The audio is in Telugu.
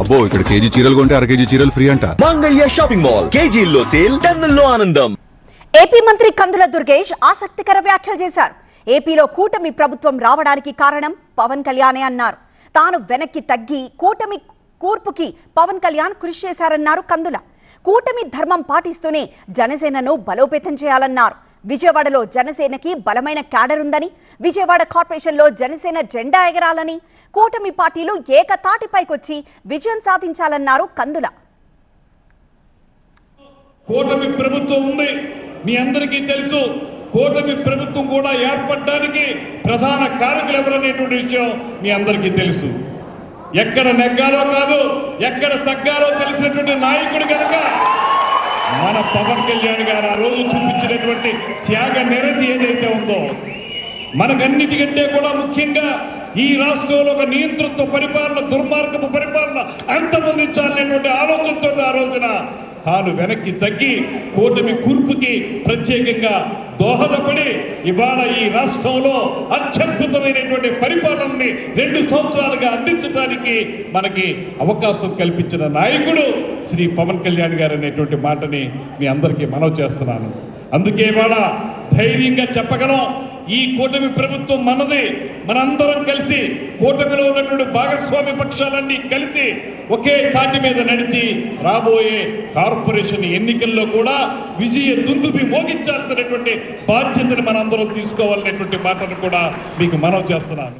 అబ్బో ఇక్కడ కేజీ చీరలు కొంటే అర కేజీ చీరలు ఫ్రీ అంట. మంగళ్య షాపింగ్ మాల్ కేజీల్లో సేల్, టన్నుల్లో ఆనందం. ఏపీ మంత్రి కందుల దుర్గేష్ ఆసక్తికర వ్యాఖ్యలు చేశారు. ఏపీలో కూటమి ప్రభుత్వం రావడానికి కారణం పవన్ కళ్యాణే అన్నారు. తాను వెనక్కి తగ్గి కూటమి కూర్పుకి పవన్ కళ్యాణ్ కృషి చేశారన్నారు కందుల. కూటమి ధర్మం పాటిస్తూనే జనసేనను బలోపేతం చేయాలన్నారు. విజయవాడలో జనసేనకి బలమైన క్యాడర్ ఉందని, విజయవాడ కార్పొరేషన్లో జనసేన జెండా ఎగరాలని, కూటమి పార్టీలు ఏకతాటిపైకొచ్చి విజయం సాధించాలన్నారు కందుల. కూటమి ప్రభుత్వం ఉంది, మీ అందరికీ తెలుసు. కూటమి ప్రభుత్వం కూడా ఏర్పడడానికి ప్రధాన కారకులు ఎవరనేటువంటి విషయం మీ అందరికీ తెలుసు. ఎక్కడ నెగ్గాలో కాదు, ఎక్కడ తగ్గాలో తెలిసినటువంటి నాయకుడు కనుక మన పవన్ కళ్యాణ్ గారు ఆ రోజు చూపించినటువంటి త్యాగ నిరతి ఏదైతే ఉందో, మనకన్నిటికంటే కూడా ముఖ్యంగా ఈ రాష్ట్రంలో ఒక నియంతృత్వ పరిపాలన, దుర్మార్గపు పరిపాలన అంతమొందించాలనేటువంటి ఆలోచనతో ఆ రోజున తాను వెనక్కి తగ్గి కూటమి కూర్పుకి ప్రత్యేకంగా దోహదపడి ఇవాళ ఈ రాష్ట్రంలో అత్యద్భుతమైనటువంటి పరిపాలనని 2 సంవత్సరాలుగా అందించడానికి మనకి అవకాశం కల్పించిన నాయకుడు శ్రీ పవన్ కళ్యాణ్ గారు అనేటువంటి మాటని మీ అందరికీ మనవి చేస్తున్నాను. అందుకే ఇవాళ ధైర్యంగా చెప్పగలం, ఈ కూటమి ప్రభుత్వం మనది. మనందరం కలిసి కూటమిలో ఉన్నటువంటి భాగస్వామి పక్షాలన్నీ కలిసి ఒకే తాటి మీద నడిచి రాబోయే కార్పొరేషన్ ఎన్నికల్లో కూడా విజయ దుందుబి మోగించాల్సినటువంటి బాధ్యతను మనందరం తీసుకోవాలనేటువంటి మాటను కూడా మీకు మనవి చేస్తున్నాను.